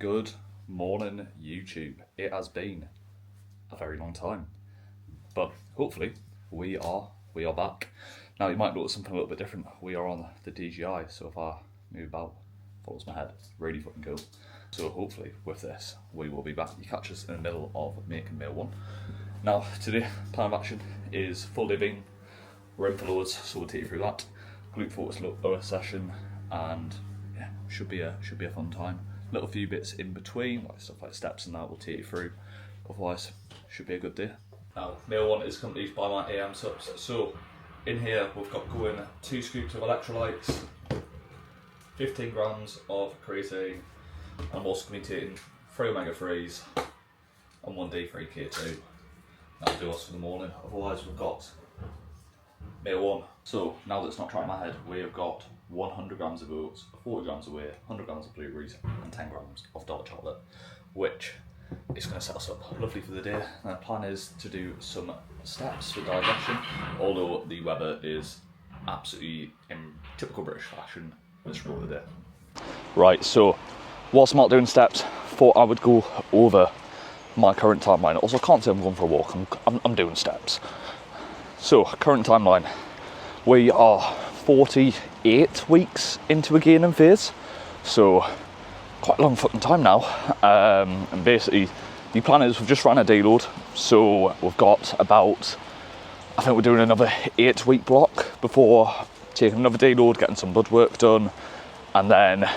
Good morning, YouTube. It has been a very long time, but hopefully we are back. Now you might notice something a little bit different. We are on the DJI, so if I move about, follows my head, really fucking cool. So hopefully with this we will be back. You catch us in the middle of making Mail 1. Now today, plan of action is full day bean. We're in for loads, so we'll take you through that. Glute focus lower session, and yeah, should be a fun time. Little few bits in between, like stuff like steps and that, we'll take you through. Otherwise, should be a good day. Now, Mail 1 is accompanied by my AM subs. So, in here we've got going 2 scoops of electrolytes, 15 grams of creatine, and I'm also going to be taking 3 omega-3s and 1 D3 K2. That'll do us for the morning. Otherwise, we've got Mail 1. So, now that it's not trying my head, we have got 100 grams of oats, 40 grams of whey, 100 grams of blueberries, and 10 grams of dark chocolate, which is going to set us up lovely for the day. And the plan is to do some steps for digestion, although the weather is absolutely, in typical British fashion, miserable today. Right, so whilst I'm not doing steps, thought I would go over my current timeline. Also, I can't say I'm going for a walk, I'm doing steps. So, current timeline, we are 48 weeks into a gaining phase, so quite a long fucking time now. And basically, the plan is we've just ran a deload, so we've got about, I think we're doing another 8-week block before taking another deload, getting some blood work done, and then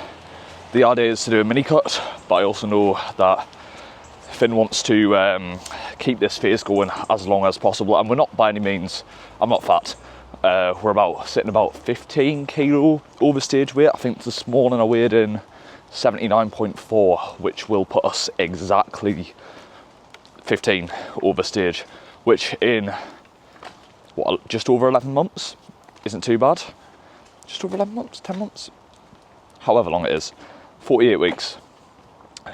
the idea is to do a mini cut. But I also know that Finn wants to keep this phase going as long as possible, and we're not by any means, I'm not fat. We're sitting about 15 kilo over stage weight. I think this morning I weighed in 79.4, which will put us exactly 15 over stage, which in just over 11 months isn't too bad. Just over 11 months, 10 months, however long it is. 48 weeks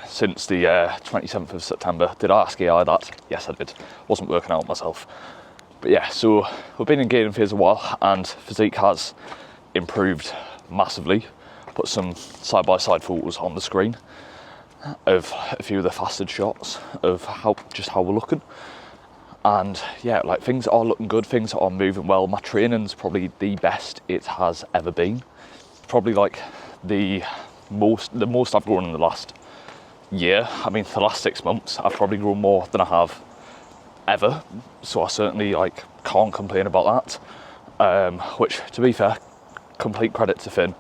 since the 27th of September. Did I ask AI that? Yes, I did. Wasn't working out myself. But yeah, so we've been in gaining phase a while, and physique has improved massively. Put some side-by-side photos on the screen of a few of the fasted shots of how we're looking. And yeah, like, things are looking good, things are moving well. My training's probably the best it has ever been. Probably like the most I've grown in the last year. I mean, the last 6 months, I've probably grown more than I have ever, so I certainly can't complain about that. Which, to be fair, complete credit to Finn.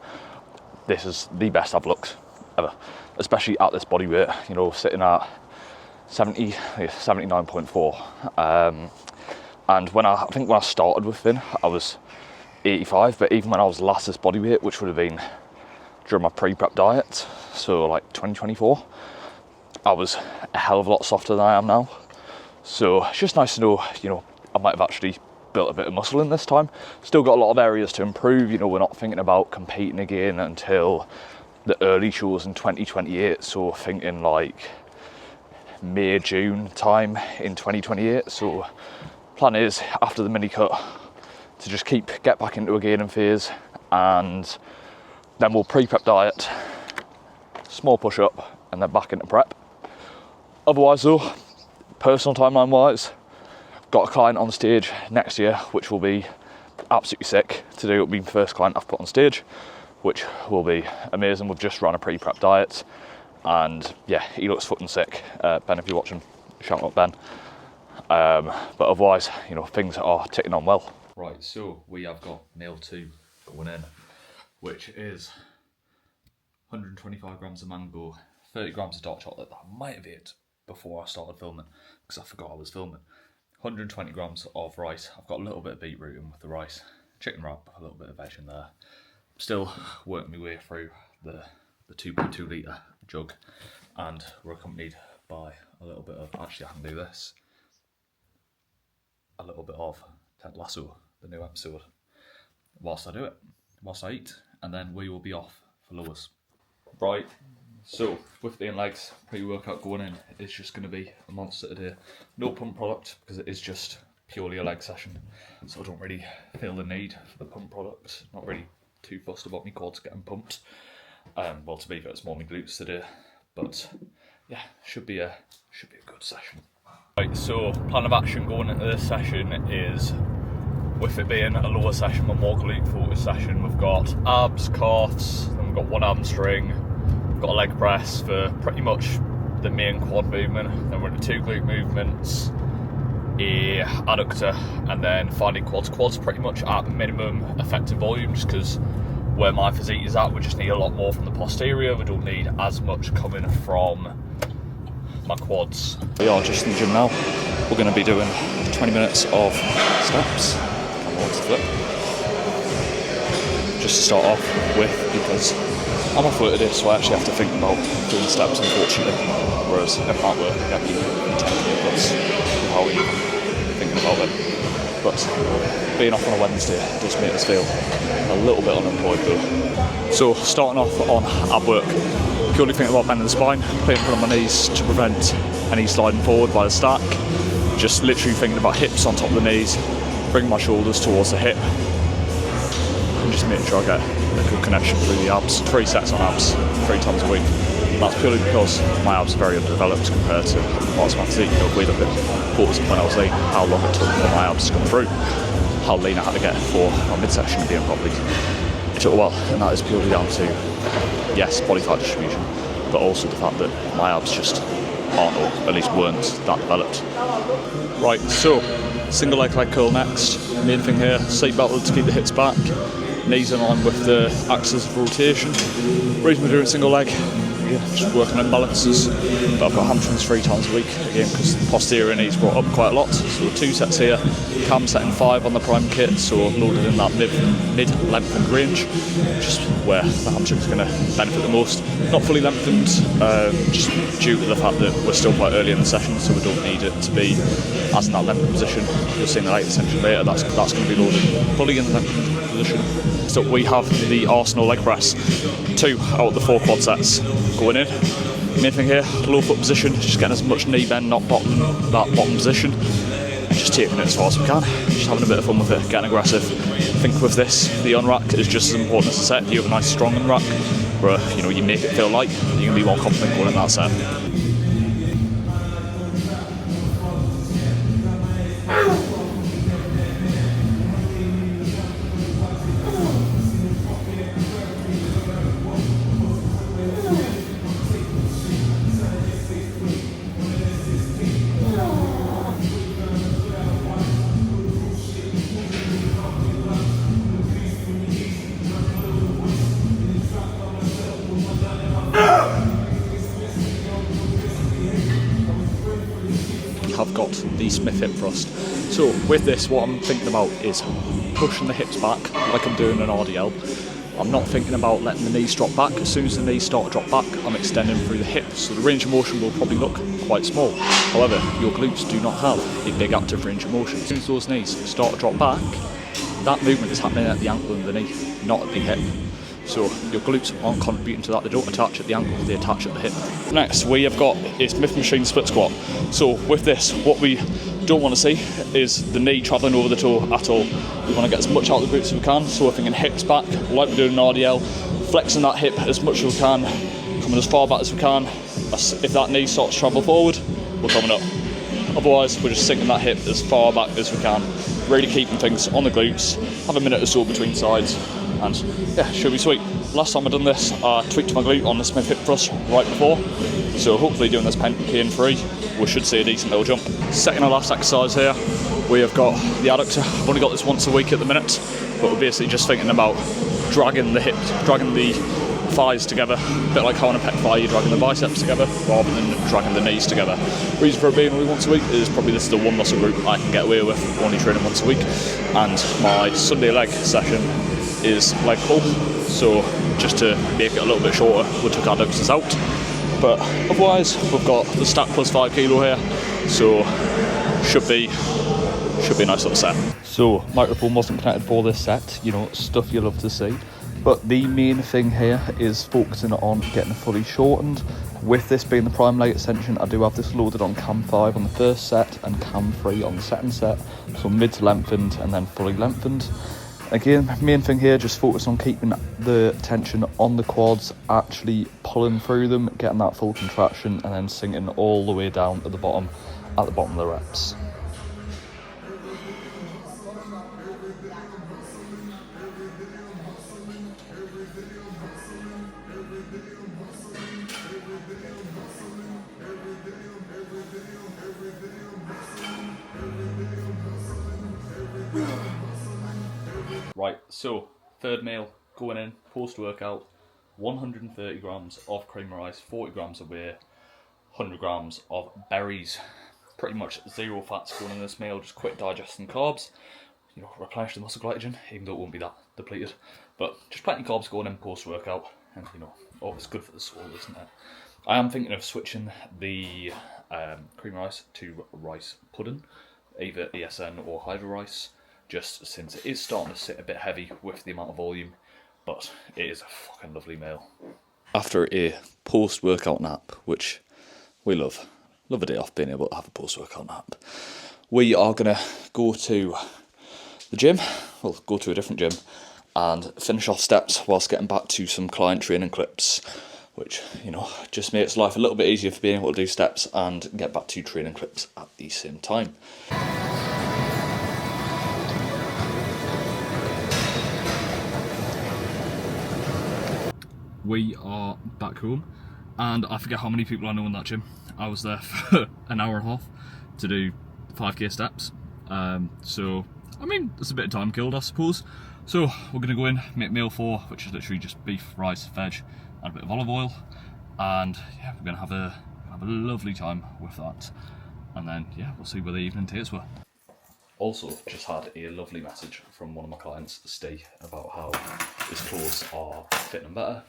This is the best I've looked ever, especially at this body weight. You know, sitting at 79.4. And I think when I started with Finn, I was 85. But even when I was last this body weight, which would have been during my pre-prep diet, so like 2024, I was a hell of a lot softer than I am now. So it's just nice to know, you know, I might have actually built a bit of muscle in this time. Still got a lot of areas to improve. You know, we're not thinking about competing again until the early shows in 2028. So thinking like May, June time in 2028. So plan is, after the mini cut, to just get back into a gaining phase, and then we'll pre-prep diet, small push up, and then back into prep. Otherwise though, personal timeline wise, got a client on stage next year, which will be absolutely sick to do. It'll be the first client I've put on stage, which will be amazing. We've just run a pre-prep diet, and yeah, he looks fucking sick. Ben, if you're watching, shout out Ben. But otherwise, you know, things are ticking on well. Right, so we have got Mail 2 going in, which is 125 grams of mango, 30 grams of dark chocolate that I might have ate before I started filming, because I forgot I was filming. 120 grams of rice. I've got a little bit of beetroot in with the rice, chicken wrap, a little bit of veg in there. Still working my way through the 2.2 litre jug, and we're accompanied by a little bit of, actually I can do this, a little bit of Ted Lasso, the new episode, whilst I do it, whilst I eat, and then we will be off for lowers. Right, so with the legs, pre-workout going in, it's just going to be a monster today. No pump product, because it is just purely a leg session, so I don't really feel the need for the pump product. Not really too fussed about my quads getting pumped. Well, to be fair, it's more my glutes today, But yeah, should be a good session. Right, so plan of action going into this session is, with it being a lower session, a more glute focused session, we've got abs, calves, then we've got one hamstring, we've got a leg press for pretty much the main quad movement, then we're into 2 glute movements, a adductor, and then finally quads. Quads pretty much at minimum effective volume, just because where my physique is at, we just need a lot more from the posterior. We don't need as much coming from my quads. We are just in the gym now. We're going to be doing 20 minutes of steps. Flip. Just to start off with, because I'm off work today, so I actually have to think about doing steps, unfortunately. Whereas if I'm at work, I get me 10k plus how we thinking about it. But being off on a Wednesday does make us feel a little bit unemployed though. So starting off on ab work, purely thinking about bending the spine, playing in front of my knees to prevent any sliding forward by the stack. Just literally thinking about hips on top of the knees, bring my shoulders towards the hip, and just making sure I get a good connection through the abs. 3 sets on abs, 3 times a week. And that's purely because my abs are very underdeveloped compared to parts of my physique. If we look at photos when I was lean, how long it took for my abs to come through, how lean I had to get for my midsection to be in properly. It took a while, and that is purely down to, yes, body fat distribution, but also the fact that my abs just aren't, or at least weren't, that developed. Right, so single leg curl next. Main thing here, seat belted to keep the hips back, knees in line with the axis of rotation. Reason we're doing single leg, just working on balances. But I've got hamstrings 3 times a week, again because the posterior knees brought up quite a lot. So 2 sets here, cam setting 5 on the prime kit, so loaded in that mid-lengthened range, just where the hamstring's going to benefit the most. Not fully lengthened, just due to the fact that we're still quite early in the session, so we don't need it to be as in that lengthened position. You'll see in the later section later, that's going to be loaded fully in the lengthened position. So we have the Arsenal leg press, 2 out of the 4 quad sets going in. Main thing here, low foot position, just getting as much knee bend, not that bottom position, and just taking it as far as we can, just having a bit of fun with it, getting aggressive. I think with this, the unrack is just as important as the set. If you have a nice strong unrack, where you make it feel light, you can be more confident going in that set. Have got the Smith hip thrust. So with this, what I'm thinking about is pushing the hips back like I'm doing an RDL. I'm not thinking about letting the knees drop back. As soon as the knees start to drop back, I'm extending through the hips, so the range of motion will probably look quite small. However, your glutes do not have a big active range of motion. As soon as those knees start to drop back, that movement is happening at the ankle underneath, not at the hip. So your glutes aren't contributing to that, they don't attach at the ankle, they attach at the hip. Next we have got a Smith machine split squat. So with this, what we don't want to see is the knee travelling over the toe at all. We want to get as much out of the glutes as we can, so we're thinking hips back, like we're doing an RDL, flexing that hip as much as we can, coming as far back as we can. If that knee starts to travel forward, we're coming up. Otherwise, we're just sinking that hip as far back as we can, really keeping things on the glutes, have a minute or so between sides, and yeah, should be sweet. Last time I done this, I tweaked my glute on the Smith hip thrust right before, so hopefully doing this pent in 3, we should see a decent little jump. Second to last exercise here, we have got the adductor. I've only got this once a week at the minute, but we're basically just thinking about dragging the hips, dragging the thighs together, a bit like how on a pec thigh you're dragging the biceps together rather than dragging the knees together. Reason for it being only once a week is probably this is the one muscle group I can get away with only training once a week, and my Sunday leg session is leg pull, so just to make it a little bit shorter we took adductors out, but otherwise we've got the stack plus 5 kilo here, so should be a nice little set. So microphone wasn't connected for this set, stuff you love to see. But the main thing here is focusing on getting fully shortened. With this being the prime leg extension, I do have this loaded on cam 5 on the first set and cam 3 on the second set. So mid to lengthened and then fully lengthened. Again, main thing here, just focus on keeping the tension on the quads, actually pulling through them, getting that full contraction, and then sinking all the way down to the bottom, at the bottom of the reps. Right, so third meal going in post-workout, 130 grams of cream rice, 40 grams of whey, 100 grams of berries. Pretty much zero fats going in this meal, just quick digesting carbs. You know, replenish the muscle glycogen, even though it won't be that depleted. But just plenty of carbs going in post-workout, and you know, oh, it's good for the soul, isn't it? I am thinking of switching the cream rice to rice pudding, either ESN or Hydro rice, just since it is starting to sit a bit heavy with the amount of volume, but it is a fucking lovely meal. After a post-workout nap, which we love a day off being able to have a post-workout nap, we are going to go to the gym, well, go to a different gym, and finish off steps whilst getting back to some client training clips, which, you know, just makes life a little bit easier for being able to do steps and get back to training clips at the same time. We are back home, and I forget how many people I know in that gym. I was there for an hour and a half to do 5k steps, so I mean, it's a bit of time killed, I suppose. So we're going to go in, make meal 4, which is literally just beef, rice, veg, and a bit of olive oil, and yeah, we're going to have a lovely time with that, and then yeah, we'll see where the evening takes were. Also, just had a lovely message from one of my clients, Steve, about how his clothes are fitting him better,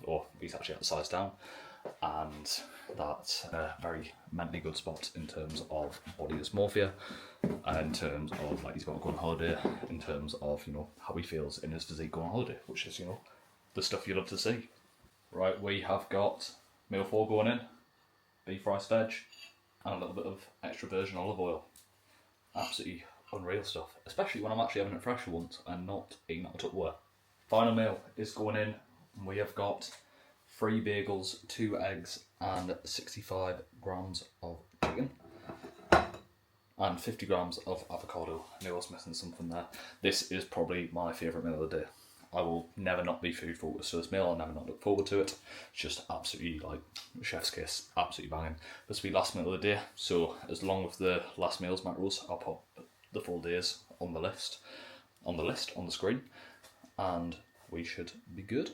or he's actually had the size down, and that's a very mentally good spot in terms of body dysmorphia, in terms of like he's got to go on holiday, in terms of, you know, how he feels in his physique going on holiday, which is, you know, the stuff you love to see. Right, we have got meal 4 going in, beef, rice, veg, and a little bit of extra virgin olive oil. Absolutely unreal stuff, especially when I'm actually having it fresh for once and not eating out of Tupperware. Final meal is going in, and we have got 3 bagels, 2 eggs, and 65 grams of chicken, and 50 grams of avocado. I knew I was missing something there. This is probably my favourite meal of the day. I will never not be food focused for this meal, I'll never not look forward to it. It's just absolutely like chef's kiss, absolutely banging. This will be last meal of the day, so as long with the last meals macros, I'll put the full days on the list, on the screen, and we should be good.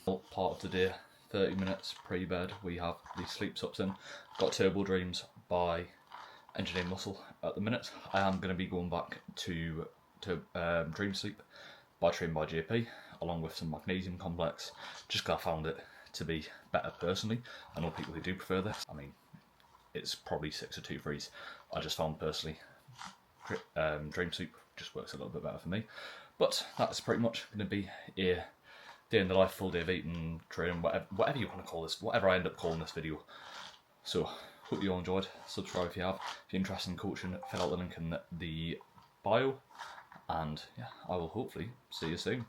Part of the day, 30 minutes pre-bed, we have the sleep sups in. Got Turbo Dreams by Engineered Muscle at the minute. I am going to be going back to Dream Sleep by Train by JP, along with some magnesium complex, just because I found it to be better personally. I know people who do prefer this. I mean, it's probably 6 or 2 threes. I just found personally Dream Sleep just works a little bit better for me. But that's pretty much going to be a day in the life, full day of eating, training, whatever you want to call this, whatever I end up calling this video. So, hope you all enjoyed. Subscribe if you have. If you're interested in coaching, fill out the link in the bio. And yeah, I will hopefully see you soon.